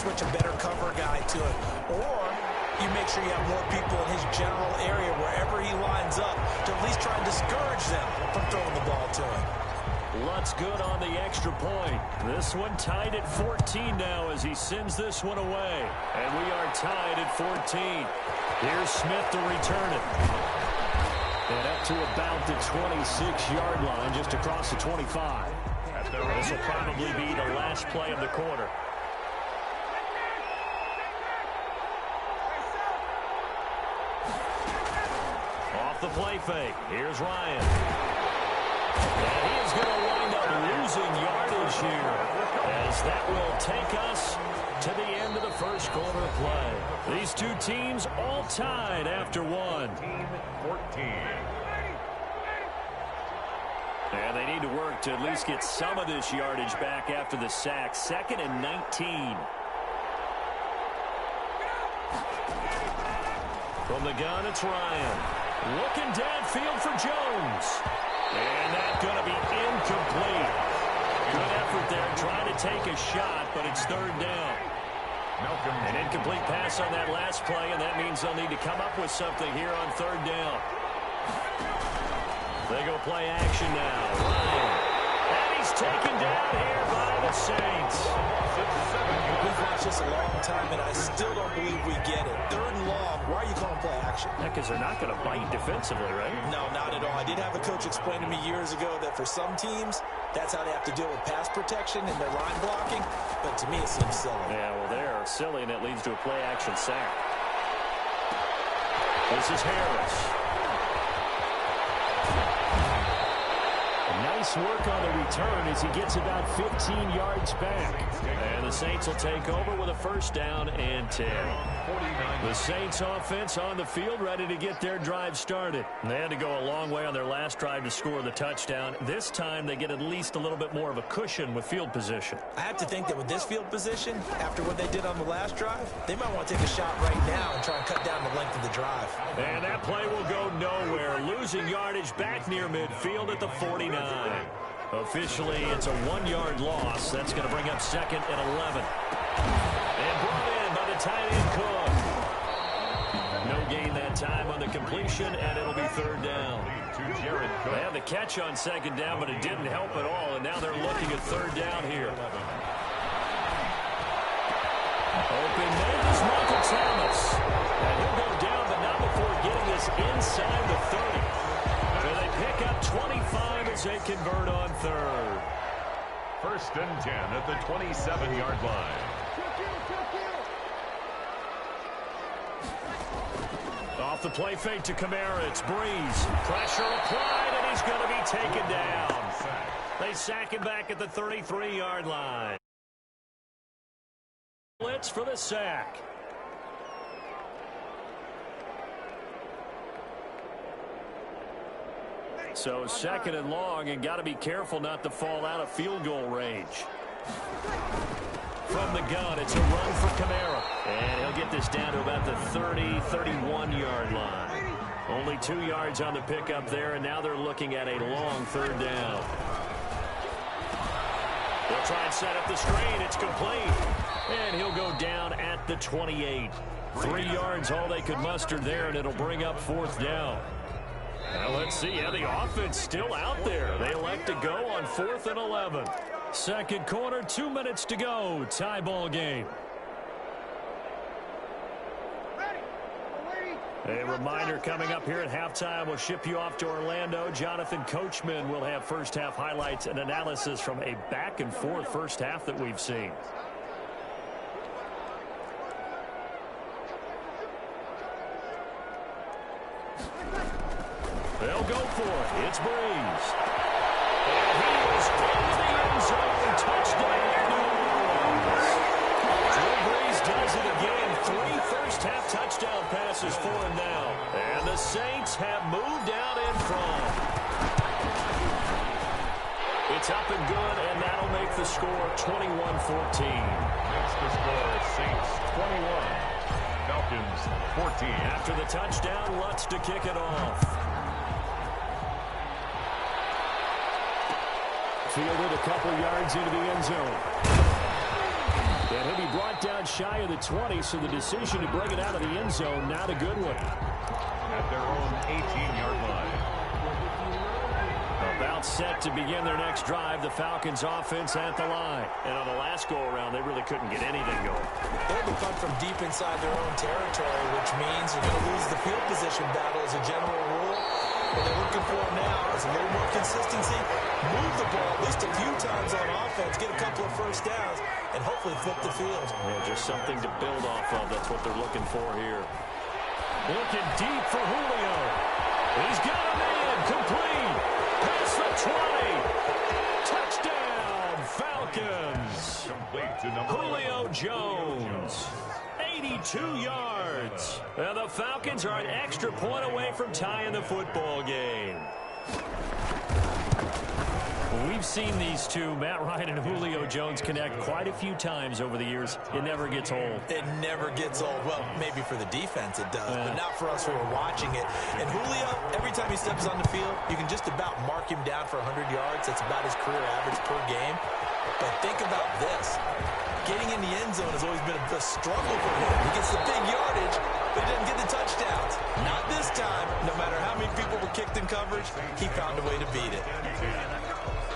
switch a better cover guy to it. Or you make sure you have more people in his general area wherever he lines up to at least try and discourage them from throwing the ball to him. Lutz good on the extra point. This one tied at 14 now as he sends this one away. And we are tied at 14. Here's Smith to return it. And up to about the 26-yard line, just across the 25. This will probably be the last play of the quarter. Off the play fake. Here's Ryan. And he is going to wind up losing yardage here, as that will take us to the end of the first quarter of play. These two teams all tied after one. 14. And they need to work to at least get some of this yardage back after the sack. 2nd and 19. From the gun, it's Ryan. Looking downfield for Jones. And that's going to be incomplete. Good effort there trying to take a shot, but it's 3rd down. An incomplete pass on that last play, and that means they'll need to come up with something here on 3rd down. They go play action now. Ryan. And he's taken down here by the Saints. We've watched this a long time, and I still don't believe we get it. 3rd and long. Why are you calling play action? Because they're not going to bite defensively, right? No, not at all. I did have a coach explain to me years ago that for some teams, that's how they have to deal with pass protection and their line blocking. But to me, it seems silly. Yeah, well, they're silly, and it leads to a play action sack. This is Harris. Nice work on the return as he gets about 15 yards back. And the Saints will take over with a 1st down and 10. The Saints offense on the field ready to get their drive started. They had to go a long way on their last drive to score the touchdown. This time they get at least a little bit more of a cushion with field position. I have to think that with this field position, after what they did on the last drive, they might want to take a shot right now and try and cut down the length of the drive. And that play will go nowhere. Losing yardage back near midfield at the 49. Officially, it's a 1-yard loss. That's going to bring up 2nd and 11. And brought in by the tight end Cook. No gain that time on the completion, and it'll be 3rd down. They had the catch on 2nd down, but it didn't help at all, and now they're looking at 3rd down here. Open man is Michael Thomas. And he'll go down, but not before getting this inside the 30. So they pick up 25 as they convert on 3rd. 1st and 10 at the 27-yard line. Off the play fake to Kamara, it's Breeze. Pressure applied, and he's going to be taken down. They sack him back at the 33-yard line. Blitz for the sack. So 2nd and long, and got to be careful not to fall out of field goal range. From the gun, it's a run for Kamara. And he'll get this down to about the 30, 31-yard line. Only 2 yards on the pickup there, and now they're looking at a long 3rd down. They'll try and set up the screen. It's complete. And he'll go down at the 28. 3 yards, all they could muster there, and it'll bring up 4th down. Now let's see. Yeah, the offense still out there. They elect to go on 4th and 11. 2nd quarter, 2 minutes to go. Tie ball game. A reminder coming up here at halftime. We'll ship you off to Orlando. Jonathan Coachman will have first half highlights and analysis from a back and forth first half that we've seen. They'll go for it. It's Breeze. And he is into the end zone. Touchdown, New Orleans. Drew Brees does it again. 3 first-half touchdown passes for him now. And the Saints have moved out in front. It's up and good, and that'll make the score 21-14. That's the score. Saints 21. Falcons 14. After the touchdown, Lutz to kick it off. Fielded a couple yards into the end zone. And he'll be brought down shy of the 20, so the decision to bring it out of the end zone, not a good one. At their own 18-yard line. About set to begin their next drive, the Falcons offense at the line. And on the last go-around, they really couldn't get anything going. They had to punt from deep inside their own territory, which means they're going to lose the field position battle as a general rule. What they're looking for now is a little more consistency, move the ball at least a few times on offense, get a couple of first downs, and hopefully flip the field. Yeah, just something to build off of. That's what they're looking for here. Looking deep for Julio. He's got a man complete. Past the 20. Touchdown, Falcons. Complete to number Julio Jones. 82 yards. And the Falcons are an extra point away from tying the football game. We've seen these two, Matt Ryan and Julio Jones, connect quite a few times over the years. It never gets old. It never gets old. Well, maybe for the defense it does, but not for us who are watching it. And Julio, every time he steps on the field, you can just about mark him down for 100 yards. That's about his career average per game. But think about this. Getting in the end zone has always been a struggle for him. He gets the big yardage, but he doesn't get the touchdowns. Not this time. No matter how many people were kicked in coverage, he found a way to beat it.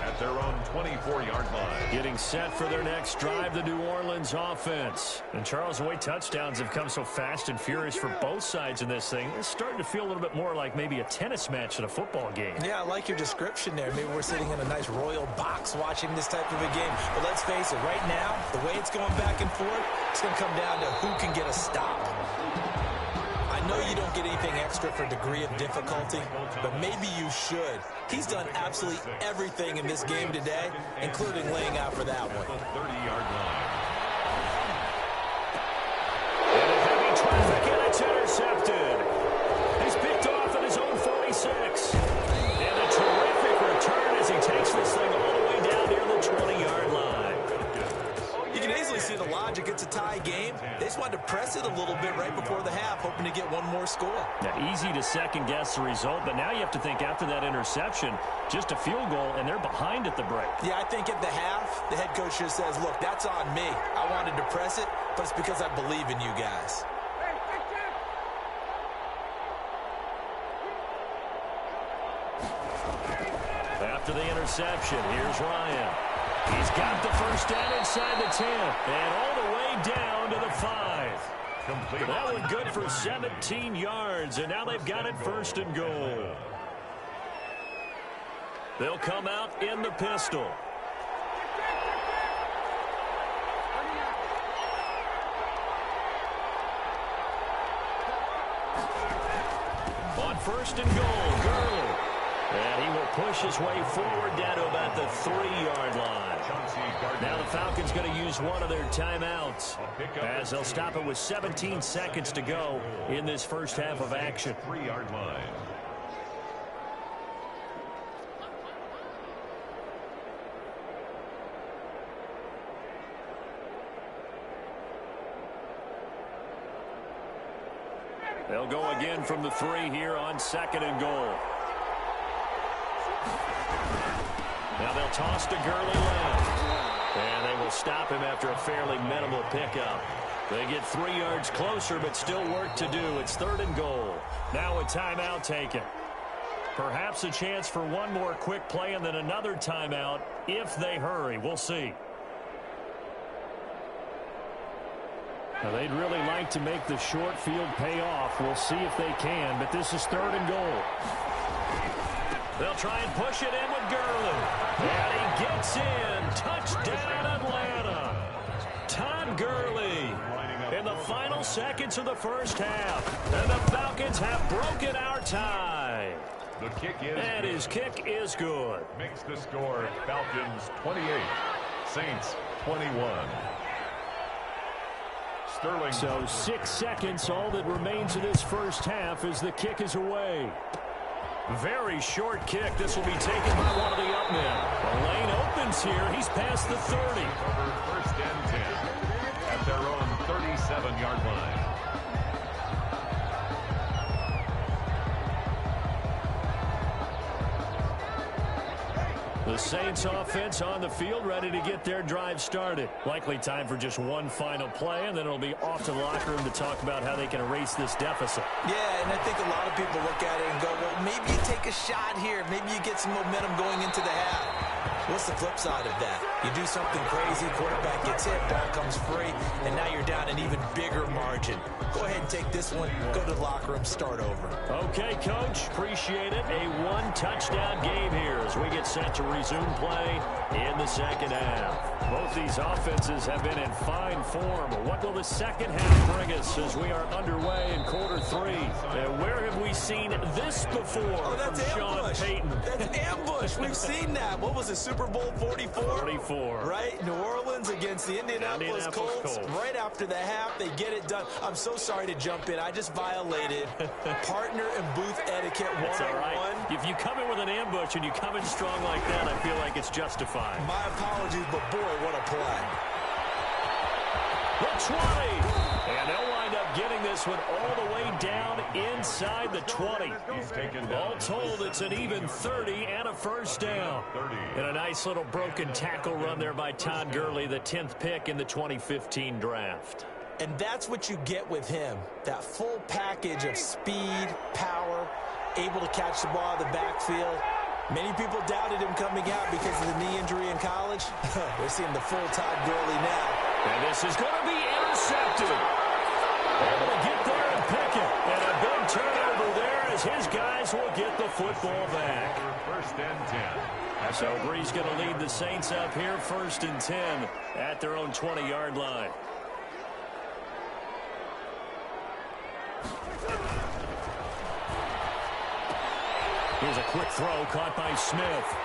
at their own 24-yard line. Getting set for their next drive, the New Orleans offense. And Charles, the way touchdowns have come so fast and furious for both sides in this thing, it's starting to feel a little bit more like maybe a tennis match at a football game. Yeah, I like your description there. Maybe we're sitting in a nice royal box watching this type of a game. But let's face it, right now, the way it's going back and forth, it's going to come down to who can get a stop. I know you don't get anything extra for degree of difficulty, but maybe you should. He's done absolutely everything in this game today, including laying out for that one. 30-yard line. And a heavy traffic, and it's intercepted. He's picked off at his own 46. And a terrific return as he takes this thing all the way down near the 20-yard line. You can easily see the logic. It's a tie game. They just wanted to press it a little bit right before the half, hoping to get one more score. Now, easy to second-guess the result, but now you have to think after that interception, just a field goal, and they're behind at the break. Yeah, I think at the half, the head coach just says, look, that's on me. I wanted to press it, but it's because I believe in you guys. After the interception, here's Ryan. He's got the first down inside the 10 and all the way down to the 5. Complete. That was good for 17 yards, and now they've got it first and goal. They'll come out in the pistol. On first and goal, Gurley. And he will push his way forward down to about the 3-yard line. Now the Falcons going to use one of their timeouts as they'll stop it with 17 seconds to go in this first half of action. 3-yard line. They'll go again from the 3 here on second and goal. Now they'll toss to Gurley left. And they will stop him after a fairly minimal pickup. They get 3 yards closer, but still work to do. It's third and goal. Now a timeout taken. Perhaps a chance for one more quick play and then another timeout if they hurry. We'll see. Now they'd really like to make the short field pay off. We'll see if they can, but this is third and goal. They'll try and push it in with Gurley. And he gets in. Touchdown, Atlanta. Todd Gurley in the final seconds of the first half. And the Falcons have broken our tie. The kick is And good. his kick is good. Makes the score Falcons 28, Saints 21. Sterling. So 6 seconds, all that remains of this first half as the kick is away. Very short kick. This will be taken by one of the up men. The lane opens here. He's past the 30. Over first and 10 at their own 37-yard line. The Saints offense on the field, ready to get their drive started. Likely time for just one final play, and then it'll be off to the locker room to talk about how they can erase this deficit. Yeah, and I think a lot of people look at it and go, well, maybe you take a shot here. Maybe you get some momentum going into the half. What's the flip side of that? You do something crazy, quarterback gets hit, ball comes free, and now you're down an even bigger margin. Go ahead and take this one, go to the locker room, start over. Okay, Coach, appreciate it. A one-touchdown game here as we get set to resume play in the second half. Both these offenses have been in fine form. What will the second half bring us as we are underway in quarter three? And where have we seen this before? Oh, that's from ambush. Sean Payton? That's ambush. We've seen that. What was it, Super Bowl 44? 44. Right? New Orleans against the Indianapolis Colts. Right after the half, they get it done. I'm so sorry to jump in. I just violated partner and booth etiquette 101. That's all right. If you come in with an ambush and you come in strong like that, I feel like it's justified. My apologies, but boy, what a play. The 20. And they'll wind up getting this one all the way down inside the 20. All told, it's an even 30 and a first down. And a nice little broken tackle run there by Todd Gurley, the 10th pick in the 2015 draft. And that's what you get with him, that full package of speed, power, able to catch the ball in the backfield. Many people doubted him coming out because of the knee injury in college. We're seeing the full Todd Gurley now. And this is going to be intercepted. Able to get there and pick it. And a big turnover there as his guys will get the football back. First and 10. So Brees going to lead the Saints up here, first and 10 at their own 20-yard line. Here's a quick throw caught by Smith.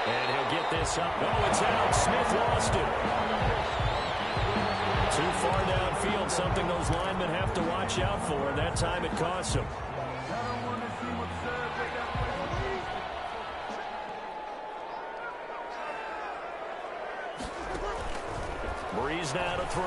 And he'll get this up. Oh, it's out. Smith lost it. Too far downfield, something those linemen have to watch out for, and that time it costs them. Brees now to throw.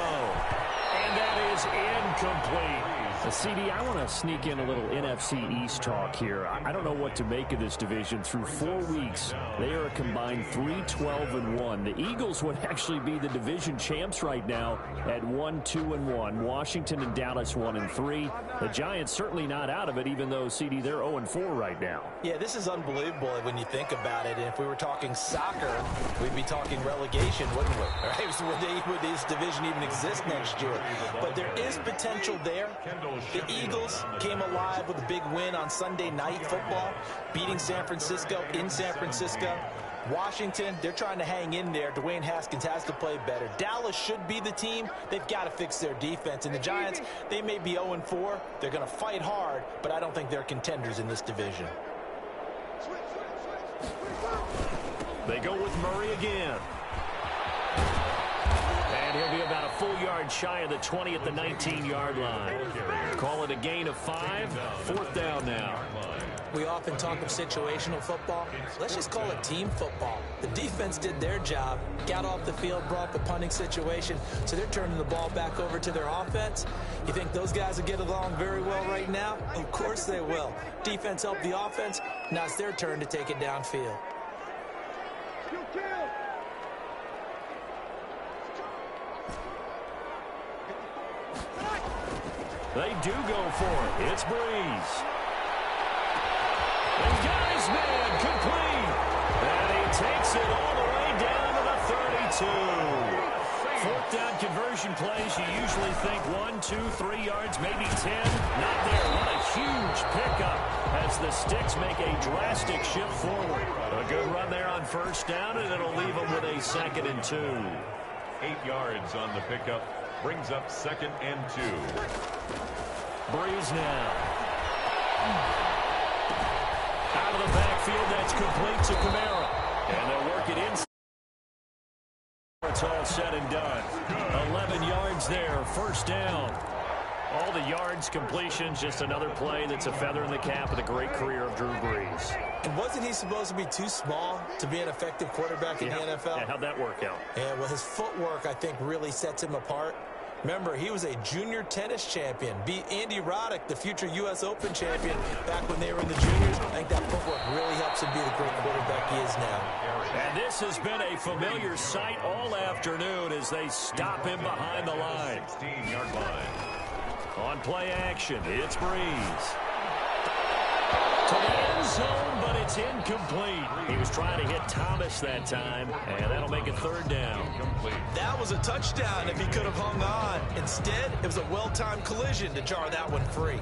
And that is incomplete. CD, I want to sneak in a little NFC East talk here. I don't know what to make of this division. Through 4 weeks, they are a combined 3-12-1. The Eagles would actually be the division champs right now at 1-2-1. Washington and Dallas 1-3. The Giants certainly not out of it, even though, CD, they're 0-4 right now. Yeah, this is unbelievable when you think about it. And if we were talking soccer, we'd be talking relegation, wouldn't we? Right? Would this division even exist next year? But there is potential there. The Eagles came alive with a big win on Sunday Night Football, beating San Francisco in San Francisco. Washington, they're trying to hang in there. Dwayne Haskins has to play better. Dallas should be the team. They've got to fix their defense. And the Giants, they may be 0-4. They're going to fight hard, but I don't think they're contenders in this division. They go with Murray again. And he'll be about a full yard shy of the 20 at the 19-yard line. Call it a gain of 5. Fourth down now. We often talk of situational football. Let's just call it team football. The defense did their job, got off the field, brought the punting situation, so they're turning the ball back over to their offense. You think those guys will get along very well right now? Of course they will. Defense helped the offense. Now it's their turn to take it downfield. They do go for it. It's Brees. And got his man complete. And he takes it all the way down to the 32. Fourth down conversion plays, you usually think 1, 2, 3 yards, maybe 10. Not there. What a huge pickup as the Sticks make a drastic shift forward. A good run there on first down, and it'll leave them with a 2nd and 2. 8 yards on the pickup. Brings up 2nd and 2. Brees now. Out of the backfield, that's complete to Kamara. And they'll work it inside. It's all said and done. 11 yards there, first down. All the yards, completions, just another play that's a feather in the cap of the great career of Drew Brees. And wasn't he supposed to be too small to be an effective quarterback in the NFL? Yeah, how'd that work out? Yeah, well, his footwork, I think, really sets him apart. Remember, he was a junior tennis champion, beat Andy Roddick, the future U.S. Open champion, back when they were in the juniors. I think that footwork really helps him be the great quarterback he is now. And this has been a familiar sight all afternoon as they stop him behind the line. 16-yard line. On play action, it's Breeze. To the end zone, but it's incomplete. He was trying to hit Thomas that time, and that'll make it 3rd down. That was a touchdown if he could have hung on. Instead, it was a well-timed collision to jar that one free.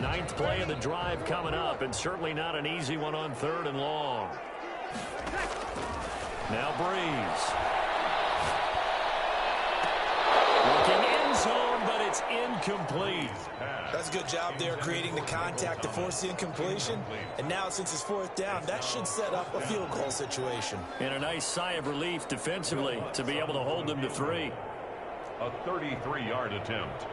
Ninth play of the drive coming up, and certainly not an easy one on 3rd and long. Now Breeze. Looking end zone, but it's incomplete. That's a good job there creating the contact to force the incompletion. And now, since it's 4th down, that should set up a field goal situation. And a nice sigh of relief defensively to be able to hold them to 3. A 33-yard attempt.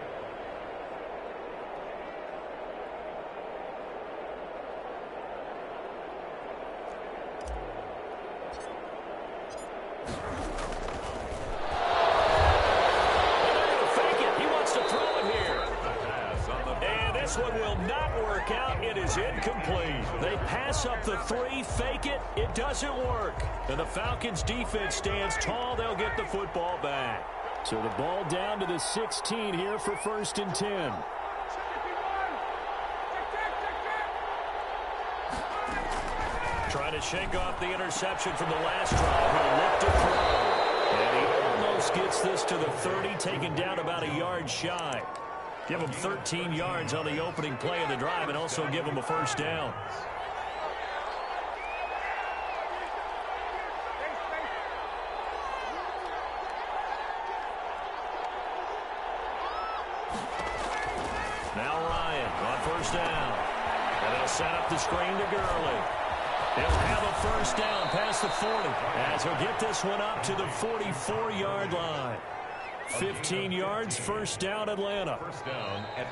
This one will not work out. It is incomplete. They pass up the 3, fake it. It doesn't work. And the Falcons defense stands tall. They'll get the football back. So the ball down to the 16 here for 1st and 10. Trying to shake off the interception from the last drive. He'll look to throw. And he almost gets this to the 30, taken down about a yard shy. Give him 13 yards on the opening play of the drive and also give him a 1st down. Now Ryan on 1st down. And they'll set up the screen to Gurley. He'll have a 1st down past the 40 as he'll get this one up to the 44-yard line. 15 yards, 1st down, Atlanta.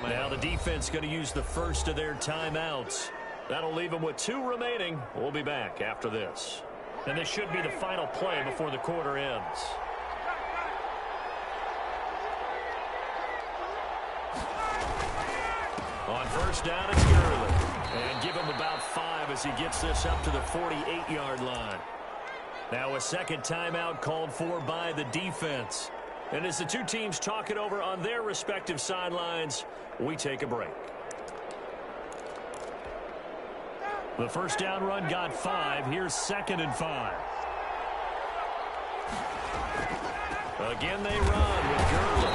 Now the defense going to use the first of their timeouts. That'll leave them with 2 remaining. We'll be back after this. And this should be the final play before the quarter ends. On 1st down, it's Gurley. And give him about 5 as he gets this up to the 48-yard line. Now a second timeout called for by the defense. And as the 2 teams talk it over on their respective sidelines, we take a break. The 1st down run got 5. Here's 2nd and 5. Again, they run with Gurley.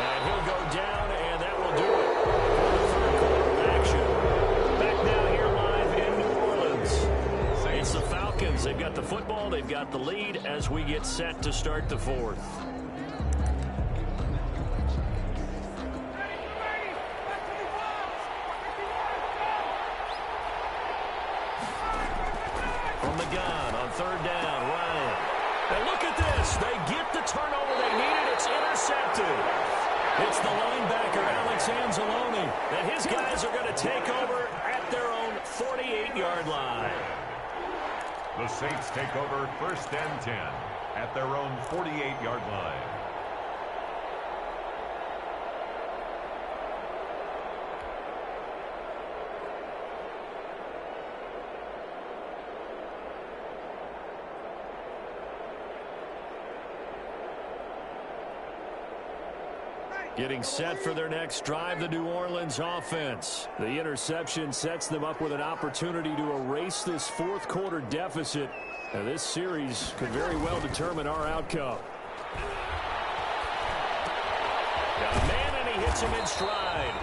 And he'll go down, and that will do it for the 3rd quarter action. Back now here live in New Orleans. It's the Falcons. They've got the football. They've got the lead as we get set to start the 4th. Gun on 3rd down, Ryan. And look at this. They get the turnover they needed. It's intercepted. It's the linebacker, Alex Anzalone. And his guys are going to take over at their own 48-yard line. The Saints take over 1st and 10 at their own 48-yard line. Getting set for their next drive, the New Orleans offense. The interception sets them up with an opportunity to erase this 4th quarter deficit. And this series could very well determine our outcome. Got a man, and he hits him in stride.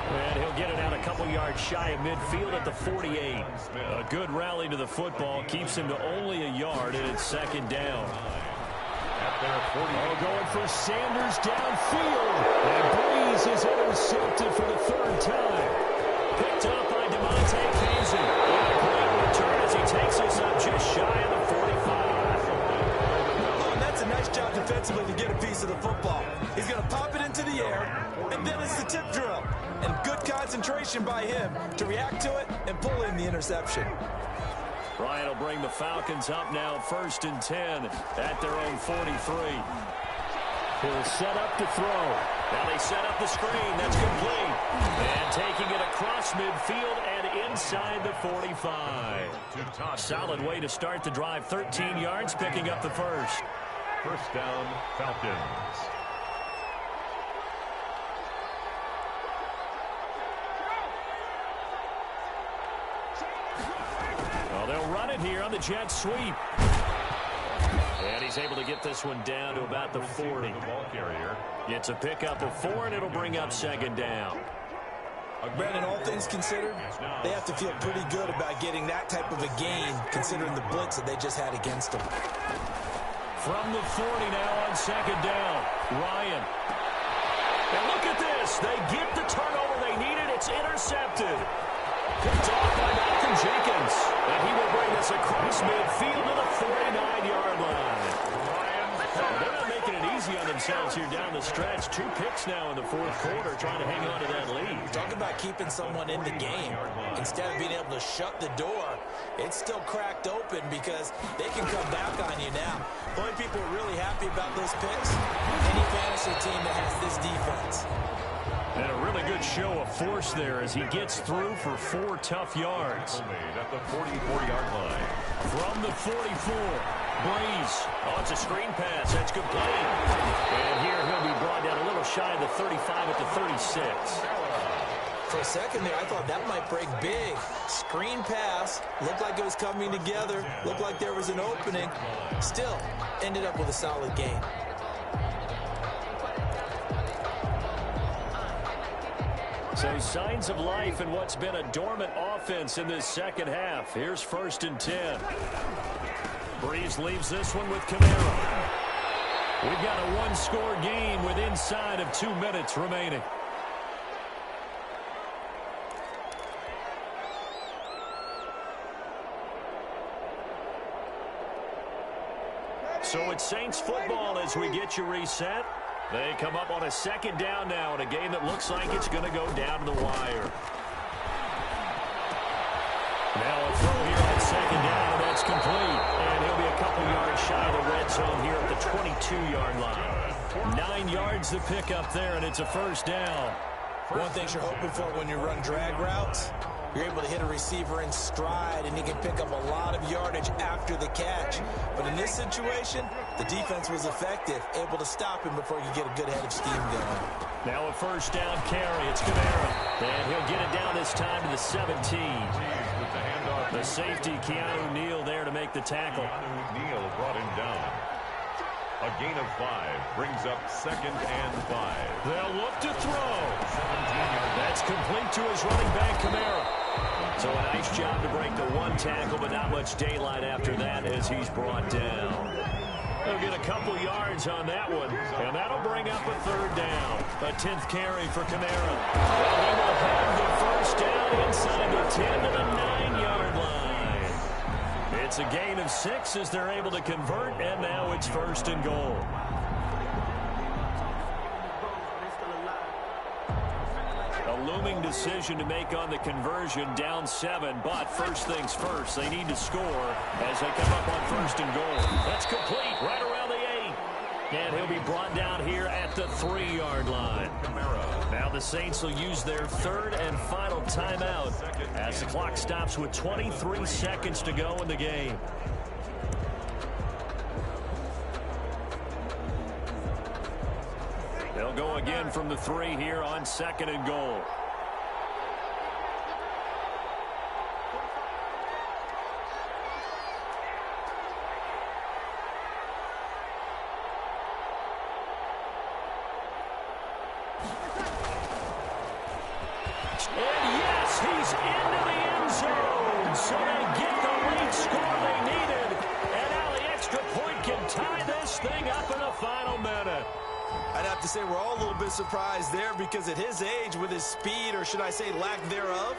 And he'll get it out a couple yards shy of midfield at the 48. A good rally to the football keeps him to only a yard, and it's 2nd down. Going for Sanders downfield. And Breeze is intercepted for the 3rd time. Picked up by Demonte Casey. And a great return as he takes us up just shy of the 45. Oh, and that's a nice job defensively to get a piece of the football. He's going to pop it into the air, and then it's the tip drill. And good Good concentration by him to react to it and pull in the interception. Bryant will bring the Falcons up now, 1st and 10 at their own 43. He'll set up to throw. Now they set up the screen. That's complete. And taking it across midfield and inside the 45. Solid way to start the drive. 13 yards, picking up the first. First down, Falcons. Well, they'll run it here on the jet sweep. And he's able to get this one down to about the 40. Ball carrier. It's a pickup of 4, and it'll bring up 2nd down. Brandon, all things considered, they have to feel pretty good about getting that type of a gain, considering the blitz that they just had against them. From the 40 now on 2nd down, Ryan. And look at this. They get the turnover they needed. It's intercepted. Picked off by Malcolm Jenkins. And he will bring this across midfield to the 49-yard line. They're not making it easy on themselves here down the stretch. 2 picks now in the 4th quarter, trying to hang on to that lead. Talk about keeping someone in the game. Instead of being able to shut the door, it's still cracked open because they can come back on you now. The only people who are really happy about those picks, any fantasy team that has this defense. And a really good show of force there as he gets through for 4 tough yards. At the 44-yard line. From the 44, Breeze. Oh, it's a screen pass. That's complete. And here he'll be brought down a little shy of the 35 at the 36. For a second there, I thought that might break big. Screen pass. Looked like it was coming together. Looked like there was an opening. Still, ended up with a solid gain. So signs of life in what's been a dormant offense in this second half. Here's 1st and 10. Breeze leaves this one with Kamara. We've got a 1-score game with inside of 2 minutes remaining. So it's Saints football as we get you reset. They come up on a 2nd down now in a game that looks like it's going to go down to the wire. Now a throw here on 2nd down, and that's complete. And he'll be a couple yards shy of the red zone here at the 22-yard line. 9 yards to pick up there, and it's a 1st down. One thing you're hoping for when you run drag routes, you're able to hit a receiver in stride, and he can pick up a lot of yardage after the catch. But in this situation, the defense was effective, able to stop him before you get a good head of steam going. Now a 1st down carry. It's Kamara. And he'll get it down this time to the 17. The safety, Keanu Neal, there to make the tackle. Neal brought him down. A gain of 5 brings up 2nd and 5. They'll look to throw. That's complete to his running back, Kamara. So a nice job to break the 1 tackle, but not much daylight after that as he's brought down. They'll get a couple yards on that one, and that'll bring up a 3rd down. A 10th carry for Kamara. Well, he will have the 1st down inside the 10 to the 9-yard line. It's a gain of 6 as they're able to convert, and now it's 1st and goal. A looming decision to make on the conversion, down 7, but first things first, they need to score as they come up on 1st and goal. That's complete, right around the 8. And he'll be brought down here at the 3-yard line. Now the Saints will use their 3rd and final timeout as the clock stops with 23 seconds to go in the game. They'll go again from the 3 here on 2nd and goal. And yes, he's into the end zone. So they get the late score they needed. And now the extra point can tie this thing up in the final minute. I'd have to say we're all a little bit surprised there because at his age, with his speed, or should I say lack thereof,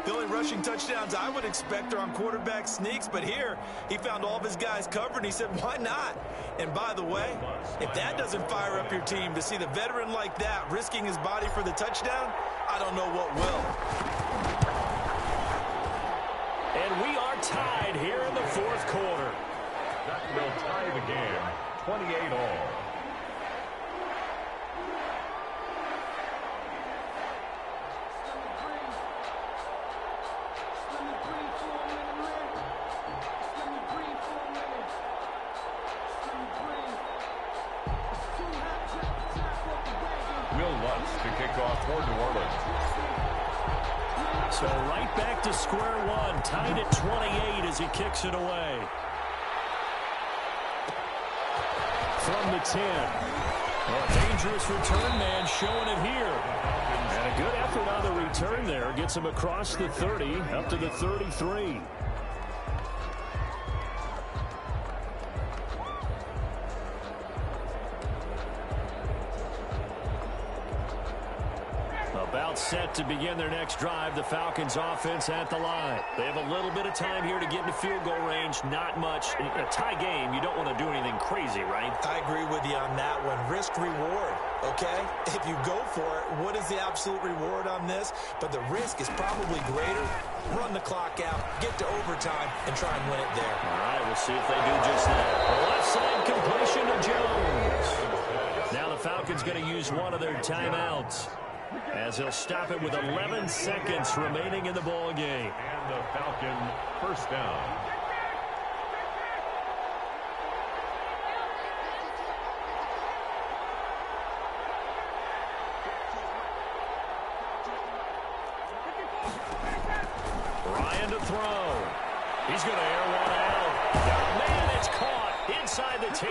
The only rushing touchdowns I would expect are on quarterback sneaks, but here he found all of his guys covered, and he said, why not? And by the way, if that doesn't fire up your team to see the veteran like that risking his body for the touchdown, I don't know what will. And we are tied here in the fourth quarter. That will tie the game, 28 all. Will Lutz to kick off for New Orleans. So right back to square one, tied at 28 as he kicks it away. From the 10. A dangerous return man showing it here. And a good effort on the return there. Gets him across the 30, up to the 33. About set to begin their next drive. The Falcons offense at the line. They have a little bit of time here to get into field goal range. Not much. In a tie game, you don't want to do anything crazy, right? I agree with you on that one. Risk reward, okay? If you go for it, what is the absolute reward on this? But the risk is probably greater. Run the clock out, get to overtime, and try and win it there. All right, we'll see if they do just that. Left side completion to Jones. Now the Falcons going to use one of their timeouts, as he'll stop it with 11 seconds remaining in the ball game. And the Falcon first down. Ryan to throw. He's going to air one out. Oh, man, it's caught inside the 10.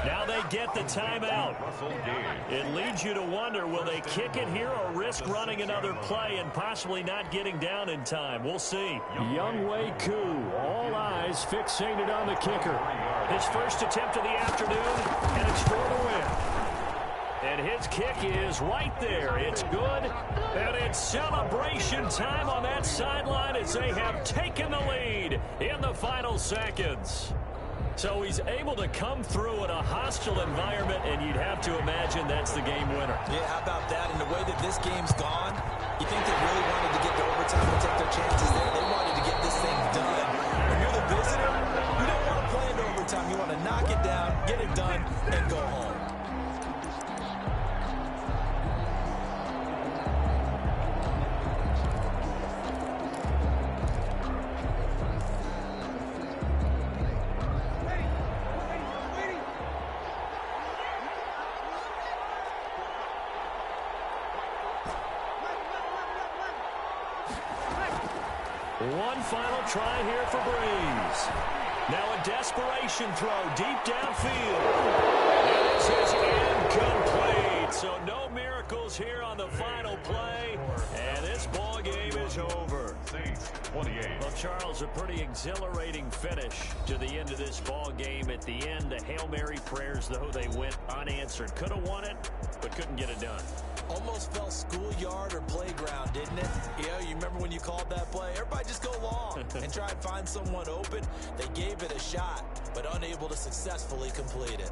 Now they get the timeout. It leads you to wonder, will they kick it here or risk running another play and possibly not getting down in time? We'll see. Younghoe Koo, all eyes fixated on the kicker. His first attempt of the afternoon, and it's for the win. And his kick is right there. It's good, and it's celebration time on that sideline as they have taken the lead in the final seconds. So he's able to come through in a hostile environment, and you'd have to imagine that's the game winner. Yeah, how about that? And the way that this game's gone, you think they really wanted to get to overtime and take their chances there. They wanted to get this thing done. When you're the visitor, you don't want to play into overtime. You want to knock it down, get it done, and go home. One final try here for Breeze. Now a desperation throw deep downfield. This is incomplete. So no miracles here on the final play. And this ball game is over. 28. Well, Charles, a pretty exhilarating finish to the end of this ball game. At the end, the Hail Mary prayers, though, they went unanswered. Could have won it, but couldn't get it done. Almost felt schoolyard or playground, didn't it? You remember when you called that play? Everybody just go long and try and find someone open. They gave it a shot, but unable to successfully complete it.